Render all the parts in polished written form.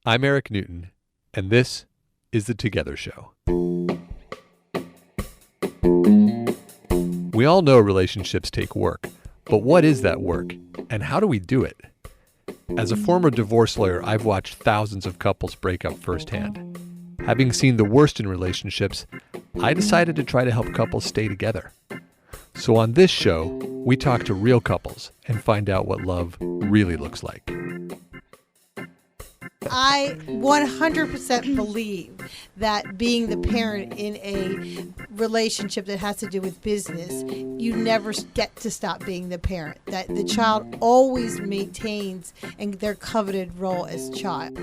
I'm Eric Newton, and this is The Together Show. We all know relationships take work, but what is that work, and how do we do it? As a former divorce lawyer, I've watched thousands of couples break up firsthand. Having seen the worst in relationships, I decided to try to help couples stay together. So on this show, we talk to real couples and find out what love really looks like. I 100% believe that being the parent in a relationship that has to do with business, you never get to stop being the parent. That the child always maintains their coveted role as child.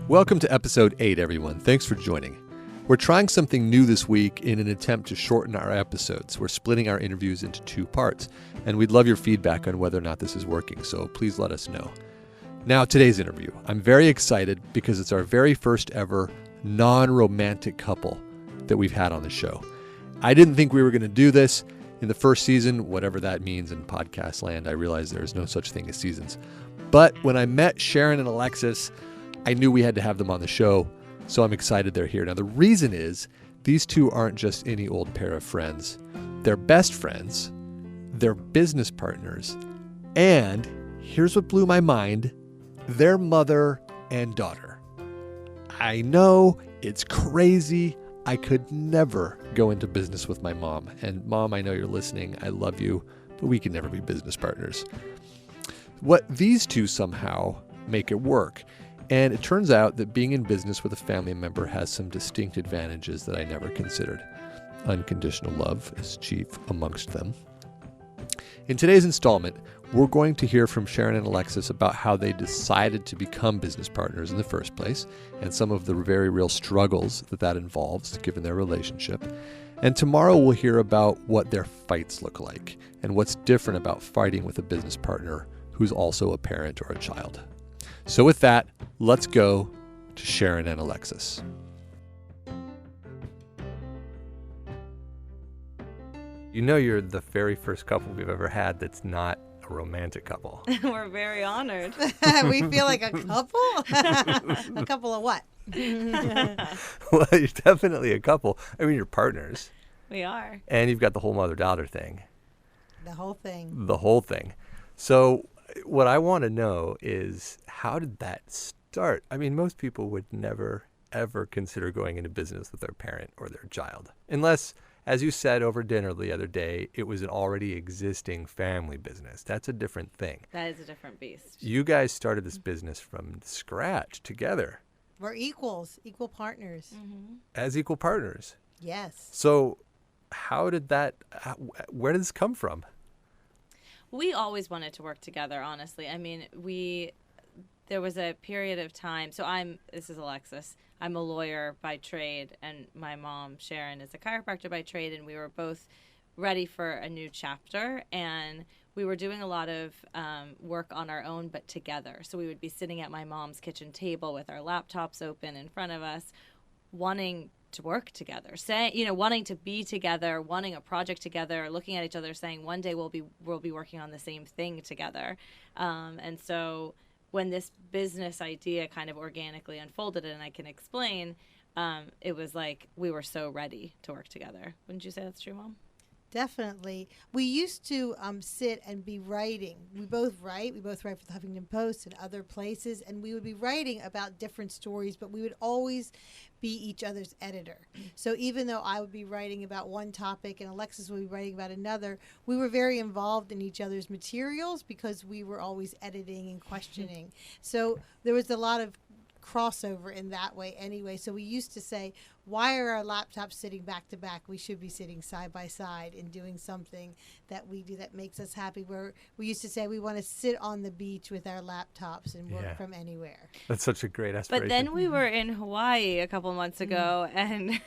Welcome to episode 8, everyone. Thanks for joining. We're trying something new this week in an attempt to shorten our episodes. We're splitting our interviews into 2 parts, and we'd love your feedback on whether or not this is working, so please let us know. Now, today's interview. I'm very excited because it's our very first ever non-romantic couple that we've had on the show. I didn't think we were going to do this in the first season, whatever that means in podcast land. I realize there is no such thing as seasons. But when I met Sharon and Alexis, I knew we had to have them on the show. So I'm excited they're here. Now, the reason is these two aren't just any old pair of friends. They're best friends. They're business partners. And here's what blew my mind. They're mother and daughter. I know it's crazy. I could never go into business with my mom. And Mom, I know you're listening. I love you, but we can never be business partners. What these two somehow make it work. And it turns out that being in business with a family member has some distinct advantages that I never considered. Unconditional love is chief amongst them. In today's installment, we're going to hear from Sharon and Alexis about how they decided to become business partners in the first place and some of the very real struggles that involves given their relationship. And tomorrow we'll hear about what their fights look like and what's different about fighting with a business partner who's also a parent or a child. So with that, let's go to Sharon and Alexis. You know you're the very first couple we've ever had that's not a romantic couple. We're very honored. We feel like a couple? A couple of what? Well, you're definitely a couple. I mean, you're partners. We are. And you've got the whole mother-daughter thing. The whole thing. The whole thing. So what I want to know is, how did that start? I mean, most people would never, ever consider going into business with their parent or their child. Unless, as you said over dinner the other day, it was an already existing family business. That's a different thing. That is a different beast. You guys started this business from scratch together. We're equal partners. Mm-hmm. As equal partners. Yes. So where did this come from? We always wanted to work together, honestly. I mean, there was a period of time. So this is Alexis. I'm a lawyer by trade, and my mom, Sharon, is a chiropractor by trade, and we were both ready for a new chapter. And we were doing a lot of work on our own, but together. So we would be sitting at my mom's kitchen table with our laptops open in front of us, wanting to work together, wanting to be together, wanting a project together, looking at each other, saying one day we'll be working on the same thing together. And so when this business idea kind of organically unfolded, and I can explain, it was like we were so ready to work together. Wouldn't you say that's true, Mom? Definitely. We used to sit and be writing. We both write. We both write for the Huffington Post and other places, and we would be writing about different stories, but we would always be each other's editor. So even though I would be writing about one topic and Alexis would be writing about another, we were very involved in each other's materials because we were always editing and questioning. So there was a lot of crossover in that way anyway. So we used to say, why are our laptops sitting back to back? We should be sitting side by side and doing something that we do that makes us happy. Where we used to say we want to sit on the beach with our laptops and work from anywhere. That's such a great aspiration. But then we were in Hawaii a couple of months ago, and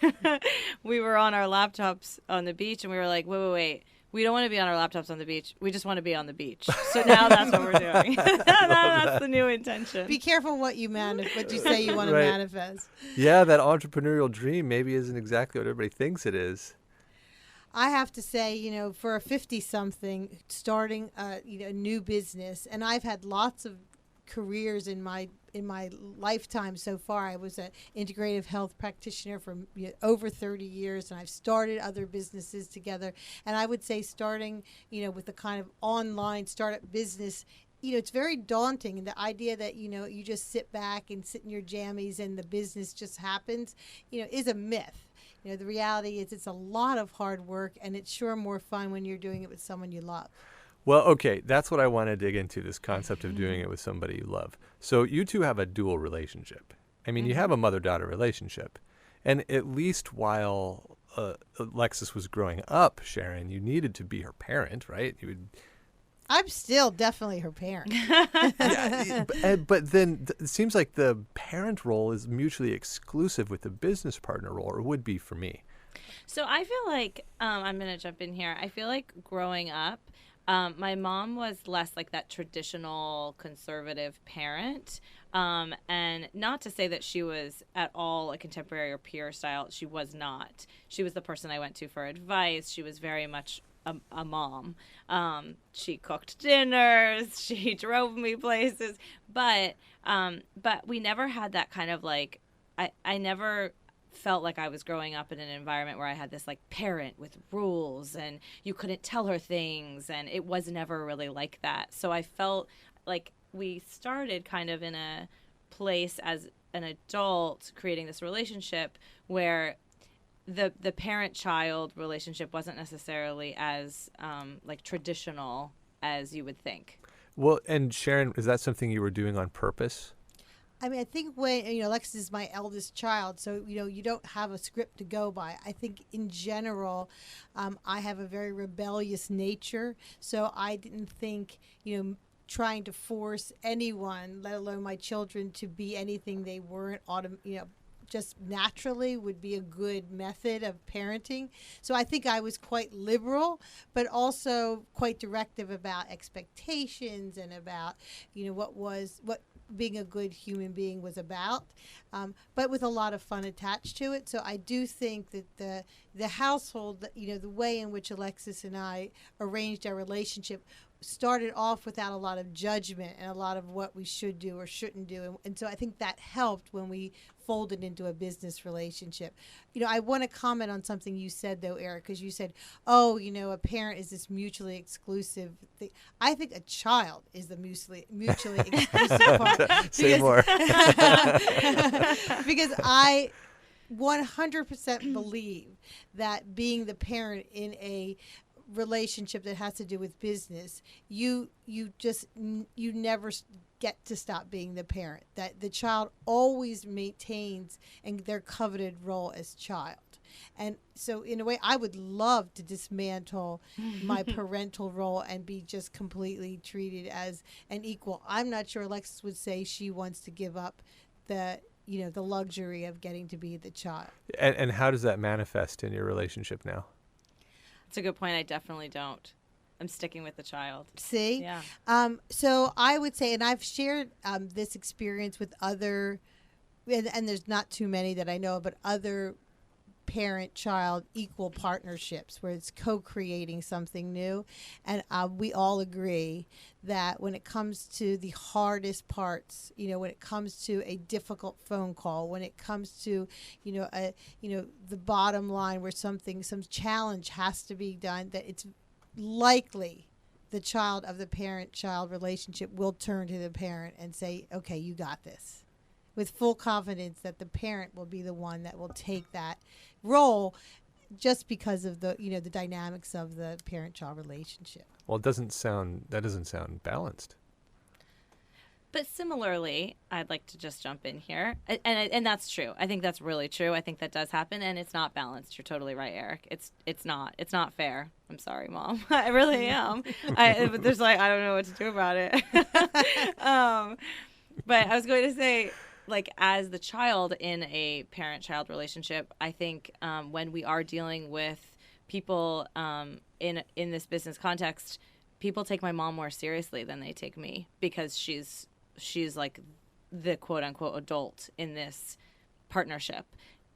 we were on our laptops on the beach, and we were like, wait. we don't want to be on our laptops on the beach. We just want to be on the beach. So now that's what we're doing. That's the new intention. Be careful what you what you say you want to Right. manifest. Yeah, that entrepreneurial dream maybe isn't exactly what everybody thinks it is. I have to say, for a 50-something starting a new business, and I've had lots of careers in my lifetime so far. I was an integrative health practitioner for over 30 years, and I've started other businesses together. And I would say starting, with the kind of online startup business, it's very daunting. And the idea that, you just sit back and sit in your jammies and the business just happens, is a myth. The reality is it's a lot of hard work, and it's sure more fun when you're doing it with someone you love. Well, okay, that's what I want to dig into, this concept of doing it with somebody you love. So you two have a dual relationship. I mean, you have a mother-daughter relationship. And at least while Alexis was growing up, Sharon, you needed to be her parent, right? I'm still definitely her parent. But then it seems like the parent role is mutually exclusive with the business partner role, or would be for me. So I feel like, I'm going to jump in here. I feel like growing up, my mom was less like that traditional conservative parent. And not to say that she was at all a contemporary or peer style. She was not. She was the person I went to for advice. She was very much a mom. She cooked dinners. She drove me places. But we never had that kind of like, I never felt like I was growing up in an environment where I had this like parent with rules and you couldn't tell her things, and it was never really like that. So I felt like we started kind of in a place as an adult creating this relationship where the parent-child relationship wasn't necessarily as like traditional as you would think. Well, and Sharon, is that something you were doing on purpose? I mean, I think when, Alexis is my eldest child, so, you don't have a script to go by. I think in general, I have a very rebellious nature, so I didn't think, trying to force anyone, let alone my children, to be anything they weren't, just naturally would be a good method of parenting. So I think I was quite liberal, but also quite directive about expectations and about, what being a good human being was about, but with a lot of fun attached to it. So I do think that the household, the way in which Alexis and I arranged our relationship started off without a lot of judgment and a lot of what we should do or shouldn't do. And so I think that helped when we folded into a business relationship. I want to comment on something you said, though, Eric, because you said, a parent is this mutually exclusive thing. I think a child is the mutually exclusive part. Say more. Because I 100% believe that being the parent in a relationship that has to do with business, you never get to stop being the parent. That the child always maintains and their coveted role as child. And so in a way, I would love to dismantle my parental role and be just completely treated as an equal. I'm not sure Alexis would say she wants to give up the luxury of getting to be the child. And how does that manifest in your relationship now? That's a good point. I definitely don't. I'm sticking with the child. See? Yeah. So I would say, and I've shared this experience with other, and there's not too many that I know of, but other parent-child equal partnerships where it's co-creating something new. And we all agree that when it comes to the hardest parts, when it comes to a difficult phone call, when it comes to, the bottom line where some challenge has to be done, that it's likely the child of the parent-child relationship will turn to the parent and say, okay, you got this, with full confidence that the parent will be the one that will take that role just because of the dynamics of the parent-child relationship. Well, that doesn't sound balanced. But similarly, I'd like to just jump in here, and that's true. I think that's really true. I think that does happen, and it's not balanced. You're totally right, Eric. It's not fair. I'm sorry, Mom. I really am. But there's I don't know what to do about it. But I was going to say, as the child in a parent-child relationship, I think when we are dealing with people in this business context, people take my mom more seriously than they take me because she's like the quote unquote adult in this partnership.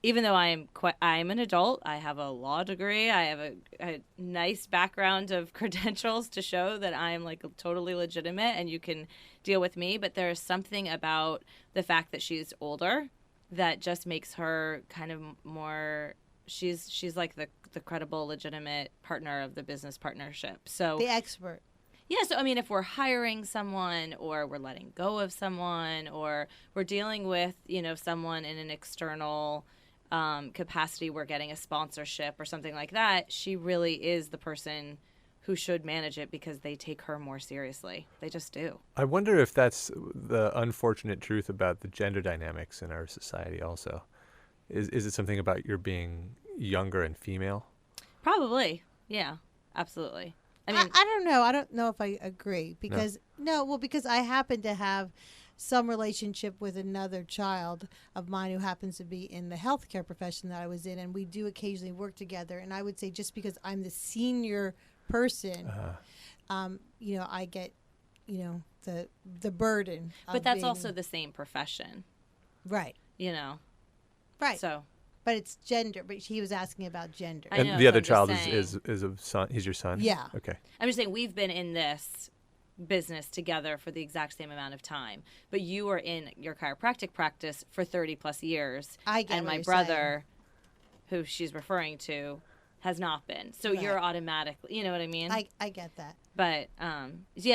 Even though I'm an adult, I have a law degree, I have a nice background of credentials to show that I'm like totally legitimate and you can deal with me. But there's something about the fact that she's older that just makes her kind of more. She's like the credible, legitimate partner of the business partnership. So the expert. Yeah, so I mean, if we're hiring someone or we're letting go of someone or we're dealing with, someone in an external capacity, we're getting a sponsorship or something like that, she really is the person who should manage it because they take her more seriously. They just do. I wonder if that's the unfortunate truth about the gender dynamics in our society also. Is it something about your being younger and female? Probably. Yeah, absolutely. I mean, I don't know. I don't know if I agree because because I happen to have some relationship with another child of mine who happens to be in the healthcare profession that I was in, and we do occasionally work together. And I would say just because I'm the senior person, I get, the burden. But that's also the same profession, right? Right. So. But it's gender. But he was asking about gender. I know, and the other I'm child just is a son. He's your son? Yeah. Okay. I'm just saying we've been in this business together for the exact same amount of time. But you were in your chiropractic practice for 30 plus years. I get And what my you're brother, who she's referring to, has not been. So Right. you're automatically, you know what I mean? I get that. But,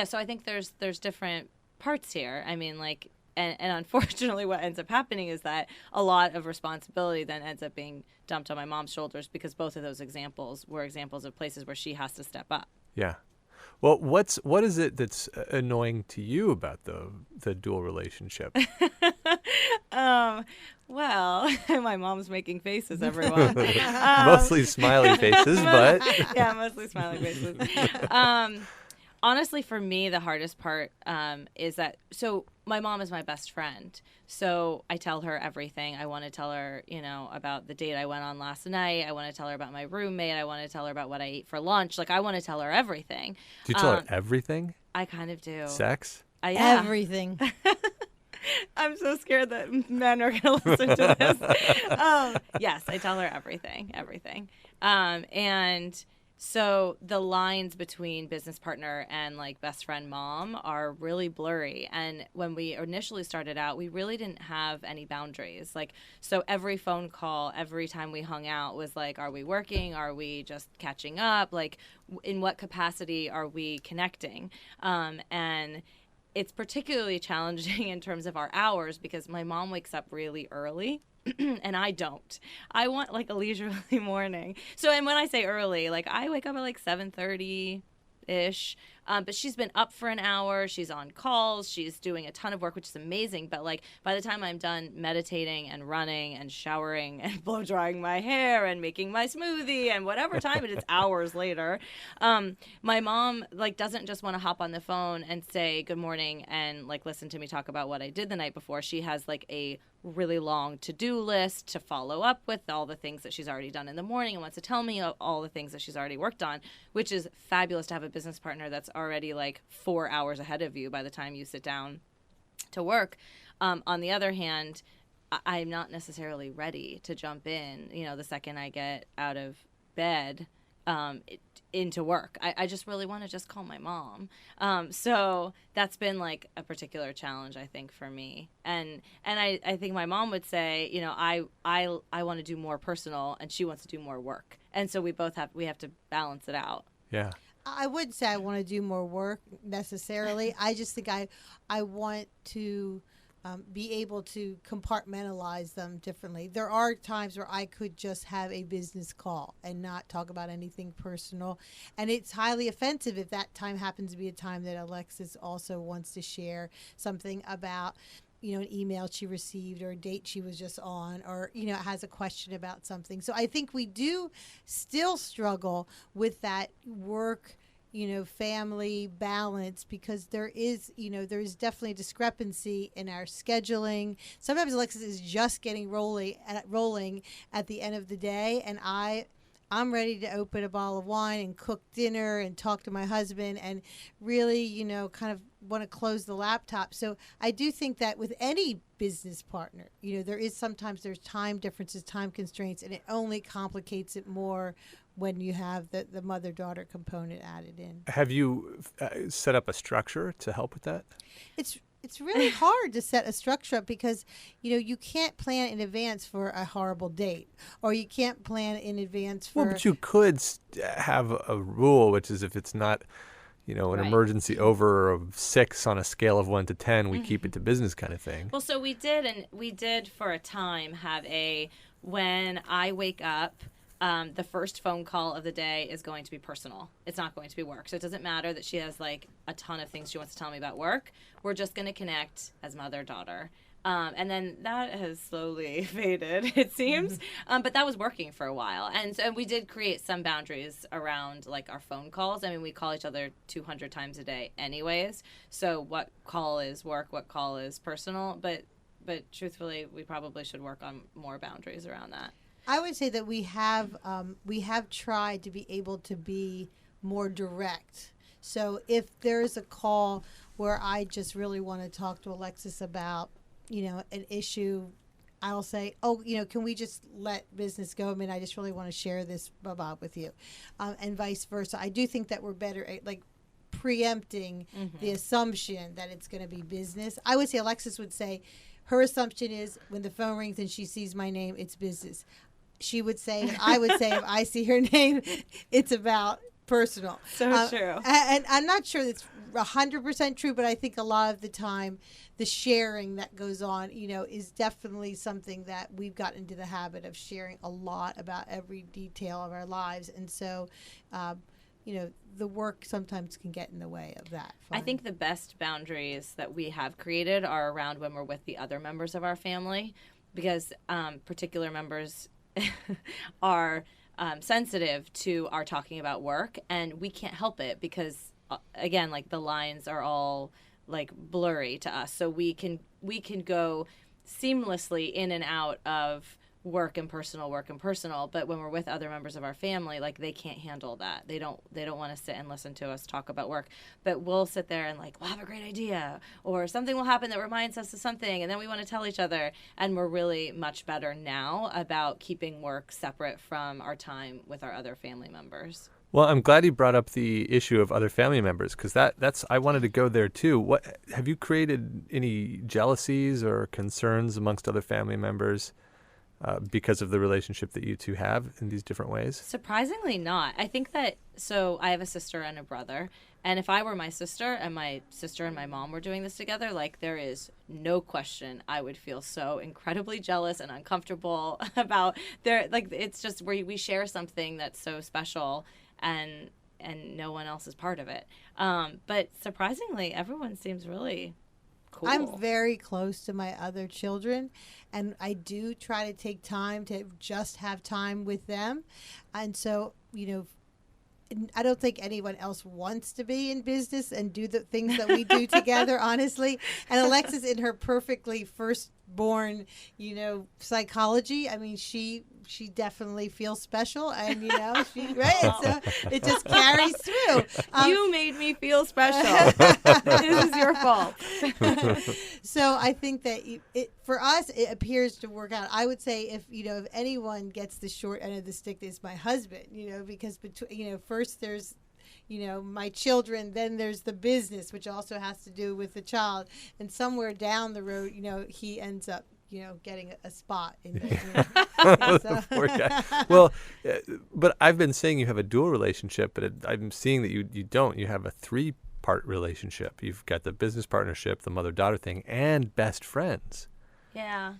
so I think there's different parts here. I mean, like, and unfortunately what ends up happening is that a lot of responsibility then ends up being dumped on my mom's shoulders because both of those examples were examples of places where she has to step up. Yeah. Well, what is it that's annoying to you about the dual relationship? Well, my mom's making faces, everyone. Mostly smiley faces, but yeah, mostly smiley faces. Honestly, for me, the hardest part is that my mom is my best friend. So I tell her everything. I want to tell her, about the date I went on last night. I want to tell her about my roommate. I want to tell her about what I ate for lunch. Like, I want to tell her everything. do you tell her everything? I kind of do. Sex? Yeah. Everything. I'm so scared that men are going to listen to this. Yes, I tell her everything. And so the lines between business partner and like best friend mom are really blurry. And when we initially started out, we really didn't have any boundaries. Like, so every phone call, every time we hung out was like, are we working? Are we just catching up? Like, in what capacity are we connecting? And it's particularly challenging in terms of our hours because my mom wakes up really early. And I don't. I want like a leisurely morning. So, and when I say early, like I wake up at like 7:30-ish. But she's been up for an hour. She's on calls. She's doing a ton of work, which is amazing. But like by the time I'm done meditating and running and showering and blow drying my hair and making my smoothie and whatever time it is, hours later, my mom like doesn't just want to hop on the phone and say good morning and like listen to me talk about what I did the night before. She has like a really long to-do list to follow up with all the things that she's already done in the morning and wants to tell me all the things that she's already worked on, which is fabulous to have a business partner that's already like 4 hours ahead of you by the time you sit down to work. On the other hand, I'm not necessarily ready to jump in, the second I get out of bed into work. I just really want to just call my mom. So that's been like a particular challenge, I think, for me. And I think my mom would say, I want to do more personal and she wants to do more work. And so we have to balance it out. Yeah. I wouldn't say I want to do more work necessarily. I just think I want to be able to compartmentalize them differently. There are times where I could just have a business call and not talk about anything personal. And it's highly offensive if that time happens to be a time that Alexis also wants to share something about, an email she received or a date she was just on or, has a question about something. So I think we do still struggle with that work, family balance because there is definitely a discrepancy in our scheduling. Sometimes Alexis is just getting rolling at the end of the day, and I I'm ready to open a bottle of wine and cook dinner and talk to my husband and really, kind of want to close the laptop. So I do think that with any business partner, sometimes there's time differences, time constraints, and it only complicates it more when you have the mother-daughter component added in. Have you set up a structure to help with that? It's really hard to set a structure up because, you can't plan in advance for a horrible date, or you can't plan in advance for... Well, but you could have a rule, which is if it's not, an Right. emergency over of 6 on a scale of 1 to 10, we keep it to business kind of thing. Well, so we did for a time have when I wake up, the first phone call of the day is going to be personal. It's not going to be work. So it doesn't matter that she has like a ton of things she wants to tell me about work. We're just going to connect as mother-daughter. And then that has slowly faded, it seems. But that was working for a while. And we did create some boundaries around like our phone calls. I mean, we call each other 200 times a day anyways. So what call is work, what call is personal. But truthfully, we probably should work on more boundaries around that. I would say that we have tried to be able to be more direct. So if there's a call where I just really want to talk to Alexis about, an issue, I'll say, can we just let business go? I mean, I just really want to share this with you, and vice versa. I do think that we're better at like preempting the assumption that it's going to be business. I would say Alexis would say her assumption is when the phone rings and she sees my name, it's business. She would say, and I would say, if I see her name, it's about personal. So true. And I'm not sure that's 100% true, but I think a lot of the time the sharing that goes on, is definitely something that we've gotten into the habit of sharing a lot about every detail of our lives. And so, the work sometimes can get in the way of that. I think the best boundaries that we have created are around when we're with the other members of our family, because particular members are sensitive to our talking about work, and we can't help it because again, like the lines are all like blurry to us, so we can go seamlessly in and out of work and personal, but when we're with other members of our family, like they can't handle that. They don't want to sit and listen to us talk about work, but we'll sit there and like, we'll have a great idea, or something will happen that reminds us of something, and then we want to tell each other. And we're really much better now about keeping work separate from our time with our other family members. Well, I'm glad you brought up the issue of other family members, because that's I wanted to go there too. What have you created any jealousies or concerns amongst other family members because of the relationship that you two have in these different ways? Surprisingly not. I think that, so I have a sister and a brother, and if I were my sister and my mom were doing this together, like there is no question I would feel so incredibly jealous and uncomfortable about their, like it's just where we share something that's so special and no one else is part of it. But surprisingly, everyone seems really cool. I'm very close to my other children, and I do try to take time to just have time with them. And so, I don't think anyone else wants to be in business and do the things that we do together, honestly. And Alexis, in her perfectly firstborn, psychology, I mean, she definitely feels special, and right. So it just carries through. You made me feel special. This is your fault. So I think that for us, it appears to work out. I would say if anyone gets the short end of the stick, it's my husband. Because first there's my children, then there's the business, which also has to do with the child, and somewhere down the road, he ends up getting a spot in there. Poor guy. Well, but I've been saying you have a dual relationship, but I'm seeing that you don't. You have a 3-part relationship. You've got the business partnership, the mother-daughter thing, and best friends. Yeah.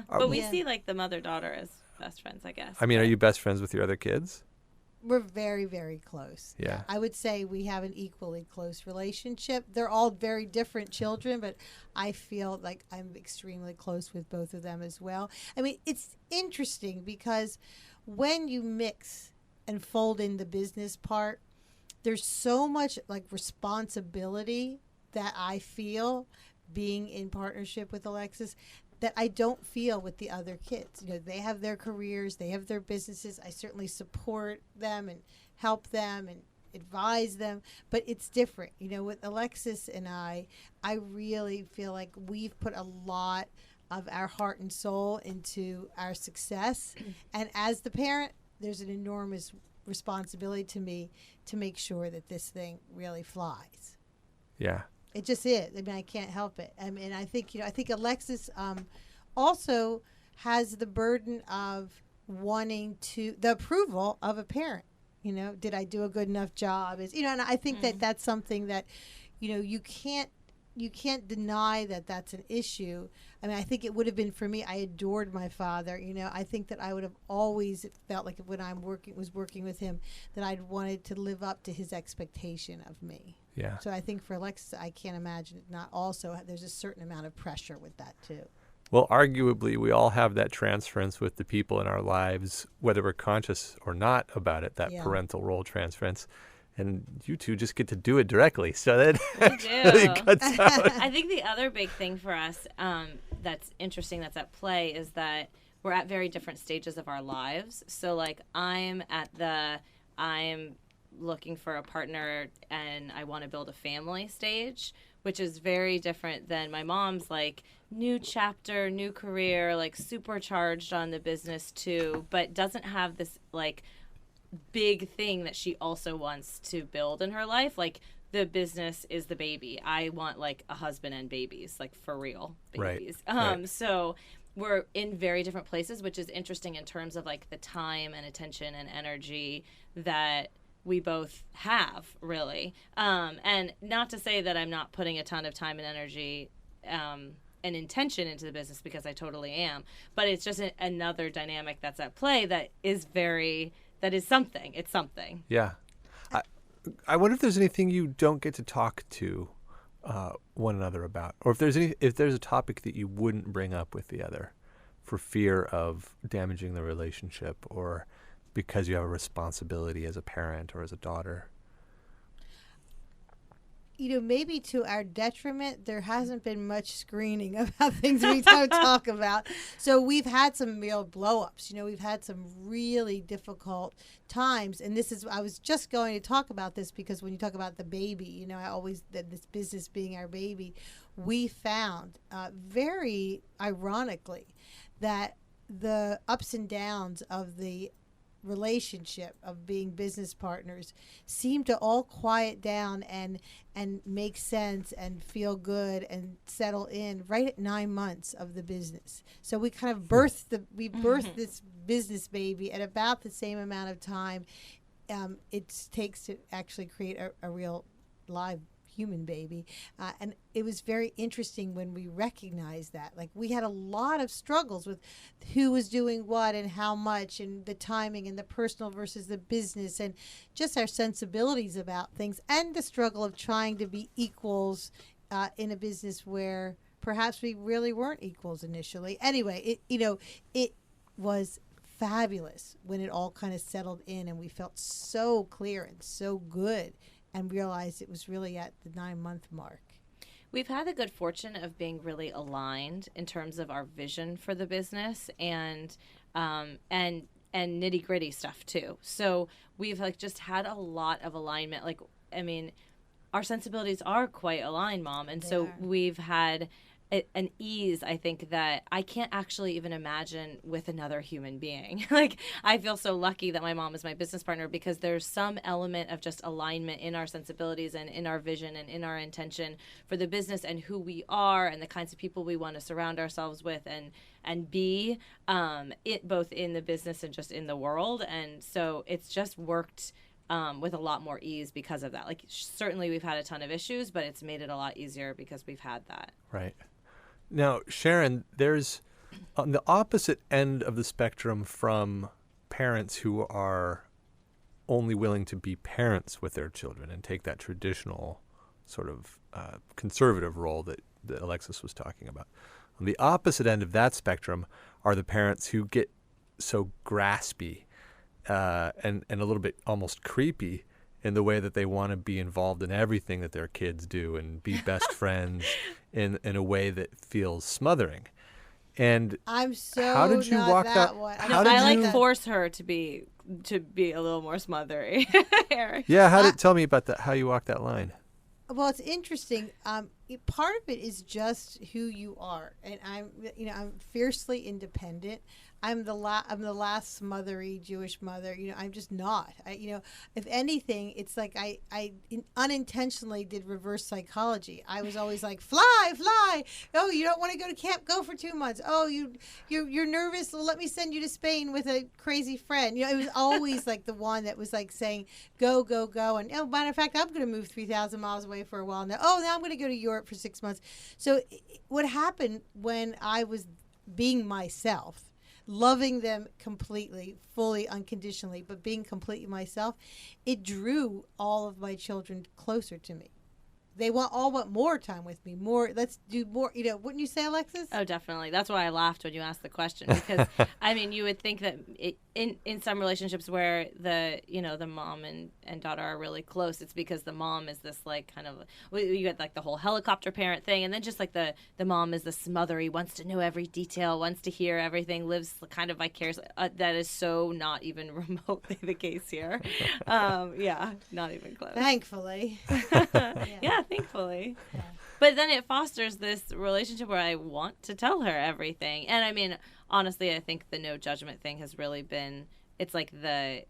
But we see like the mother-daughter as best friends, I guess. I mean, are you best friends with your other kids? We're very, very close. Yeah. I would say we have an equally close relationship. They're all very different children, but I feel like I'm extremely close with both of them as well. I mean, it's interesting because when you mix and fold in the business part, there's so much like responsibility that I feel being in partnership with Alexis that I don't feel with the other kids. You know, they have their careers, they have their businesses. I certainly support them and help them and advise them, but it's different. You know, with Alexis and I really feel like we've put a lot of our heart and soul into our success. And as the parent, there's an enormous responsibility to me to make sure that this thing really flies. Yeah. It just is. I mean, I can't help it. I mean, I think Alexis also has the burden of wanting the approval of a parent. You know, did I do a good enough job? And I think that that's something that, you can't deny that that's an issue. I mean, I think it would have been for me. I adored my father. I think that I would have always felt like when was working with him, that I'd wanted to live up to his expectation of me. Yeah. So I think for Alexis, I can't imagine it not also. There's a certain amount of pressure with that too. Well, arguably, we all have that transference with the people in our lives, whether we're conscious or not about it, that parental role transference. And you two just get to do it directly. So that really cuts out. I think the other big thing for us that's interesting, that's at play, is that we're at very different stages of our lives. So, like, I'm looking for a partner and I want to build a family stage, which is very different than my mom's, like, new chapter, new career, like, supercharged on the business too, but doesn't have this, like, big thing that she also wants to build in her life. Like, the business is the baby. I want, like, a husband and babies, like, for real babies. Right. So we're in very different places, which is interesting in terms of, like, the time and attention and energy that we both have, really. And not to say that I'm not putting a ton of time and energy and intention into the business, because I totally am. But it's just another dynamic that's at play that is something. It's something. Yeah. I wonder if there's anything you don't get to talk to one another about, or if there's a topic that you wouldn't bring up with the other for fear of damaging the relationship, or because you have a responsibility as a parent or as a daughter. Maybe to our detriment, there hasn't been much screening about things we don't talk about. So we've had some real blow-ups. We've had some really difficult times. And I was just going to talk about this, because when you talk about the baby, this business being our baby, we found very ironically that the ups and downs of the relationship of being business partners seem to all quiet down and make sense and feel good and settle in right at 9 months of the business. So we kind of birthed this business baby at about the same amount of time it takes to actually create a real live human baby. And it was very interesting when we recognized that. Like, we had a lot of struggles with who was doing what and how much, and the timing and the personal versus the business, and just our sensibilities about things, and the struggle of trying to be equals in a business where perhaps we really weren't equals initially. Anyway, it was fabulous when it all kind of settled in and we felt so clear and so good, and realized it was really at the 9-month mark. We've had the good fortune of being really aligned in terms of our vision for the business and nitty gritty stuff too. So we've just had a lot of alignment. Like, I mean, our sensibilities are quite aligned, Mom. And so we've had an ease, I think, that I can't actually even imagine with another human being. Like, I feel so lucky that my mom is my business partner, because there's some element of just alignment in our sensibilities and in our vision and in our intention for the business and who we are and the kinds of people we want to surround ourselves with and be, both in the business and just in the world. And so it's just worked with a lot more ease because of that. Like, certainly we've had a ton of issues, but it's made it a lot easier because we've had that. Right. Now, Sharon, there's on the opposite end of the spectrum from parents who are only willing to be parents with their children and take that traditional sort of conservative role that Alexis was talking about. On the opposite end of that spectrum are the parents who get so graspy and a little bit almost creepy in the way that they want to be involved in everything that their kids do and be best friends in a way that feels smothering. And I'm so how did you not walk that one. how I did like you- force her to be a little more smothery. Yeah, tell me about that, how you walk that line. Well, it's interesting. Part of it is just who you are, and I'm fiercely independent. I'm the last smothery Jewish mother. I'm just not. If anything, it's like I unintentionally did reverse psychology. I was always like, fly. Oh, you don't want to go to camp? Go for 2 months. Oh, you're nervous? Well, let me send you to Spain with a crazy friend. It was always like the one that was like saying, go. And matter of fact, I'm going to move 3,000 miles away for a while now. Oh, now I'm going to go to Europe for 6 months. So what happened when I was being myself, loving them completely, fully, unconditionally, but being completely myself, it drew all of my children closer to me. They want more time with me. More. Let's do more. Wouldn't you say, Alexis? Oh, definitely. That's why I laughed when you asked the question, because you would think that in some relationships where the mom and daughter are really close, it's because the mom is this like kind of, you get like the whole helicopter parent thing, and then just like the mom is the smothery, wants to know every detail, wants to hear everything, lives kind of vicariously. That is so not even remotely the case here. Yeah, not even close. Thankfully. Yeah, thankfully. Yeah. But then it fosters this relationship where I want to tell her everything. And honestly, I think the no judgment thing has really been, it's like the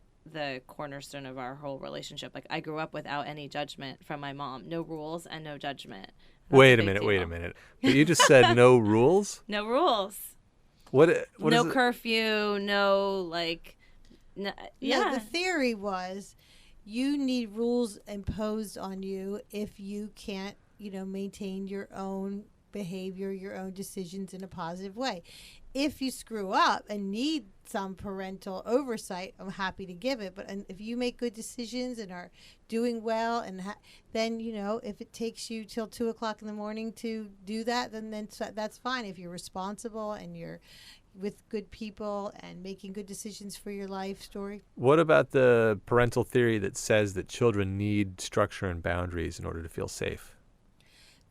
cornerstone of our whole relationship. Like, I grew up without any judgment from my mom. No rules and no judgment. Wait a minute. But you just said no rules? No rules. What no is curfew, no like yeah. No, the theory was you need rules imposed on you if you can't, maintain your own behavior, your own decisions in a positive way. If you screw up and need some parental oversight, I'm happy to give it. But if you make good decisions and are doing well, and then, if it takes you till 2 o'clock in the morning to do that, then that's fine. If you're responsible and you're with good people and making good decisions for your life story. What about the parental theory that says that children need structure and boundaries in order to feel safe?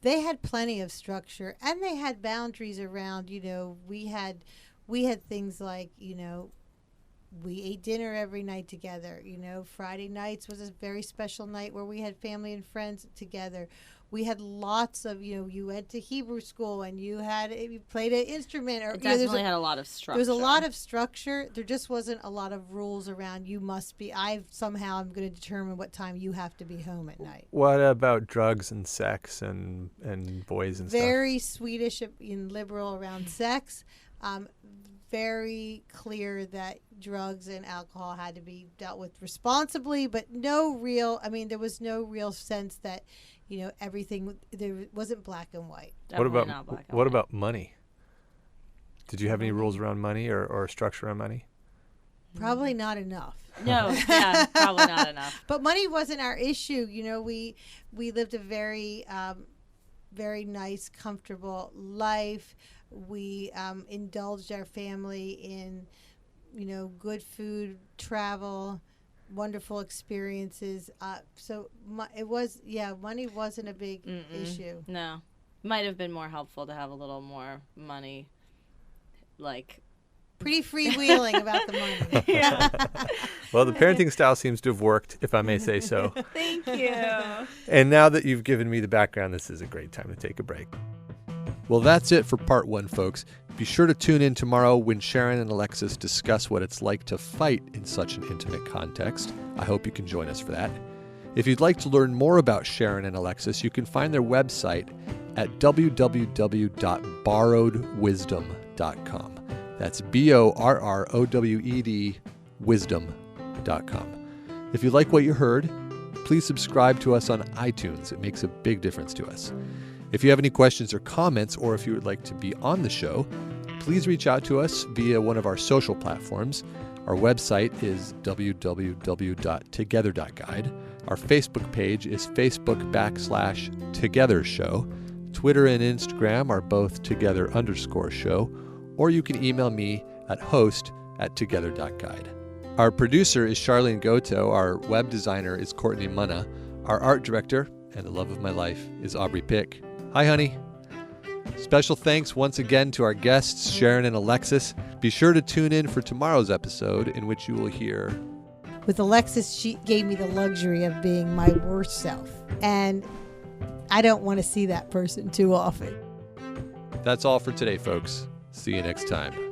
They had plenty of structure, and they had boundaries around, we had things like, we ate dinner every night together. Friday nights was a very special night where we had family and friends together. We had lots of, you went to Hebrew school and you played an instrument. Or, it definitely had a lot of structure. There was a lot of structure. There just wasn't a lot of rules around I'm going to determine what time you have to be home at night. What about drugs and sex and boys and stuff? Very Swedish and liberal around sex. Very clear that drugs and alcohol had to be dealt with responsibly, but there was no real sense that, everything, there wasn't black and white. Definitely not black and what white. about money? Did you have any rules around money or structure on money? Probably not enough. No, yeah, probably not enough. But money wasn't our issue. We lived a very, very nice, comfortable life. We indulged our family in, good food, travel, wonderful experiences. Money wasn't a big issue. No. Might have been more helpful to have a little more money, like... Pretty freewheeling about the money. Yeah. Well, the parenting style seems to have worked, if I may say so. Thank you. And now that you've given me the background, this is a great time to take a break. Well, that's it for part 1, folks. Be sure to tune in tomorrow when Sharon and Alexis discuss what it's like to fight in such an intimate context. I hope you can join us for that. If you'd like to learn more about Sharon and Alexis, you can find their website at www.borrowedwisdom.com. That's BORROWED wisdom.com. If you like what you heard, please subscribe to us on iTunes. It makes a big difference to us. If you have any questions or comments, or if you would like to be on the show, please reach out to us via one of our social platforms. Our website is www.together.guide. Our Facebook page is Facebook.com/TogetherShow. Twitter and Instagram are both Together_show. Or you can email me at host@together.guide. Our producer is Charlene Goto. Our web designer is Courtney Munna. Our art director, and the love of my life, is Aubrey Pick. Hi, honey. Special thanks once again to our guests, Sharon and Alexis. Be sure to tune in for tomorrow's episode, in which you will hear... With Alexis, she gave me the luxury of being my worst self. And I don't want to see that person too often. That's all for today, folks. See you next time.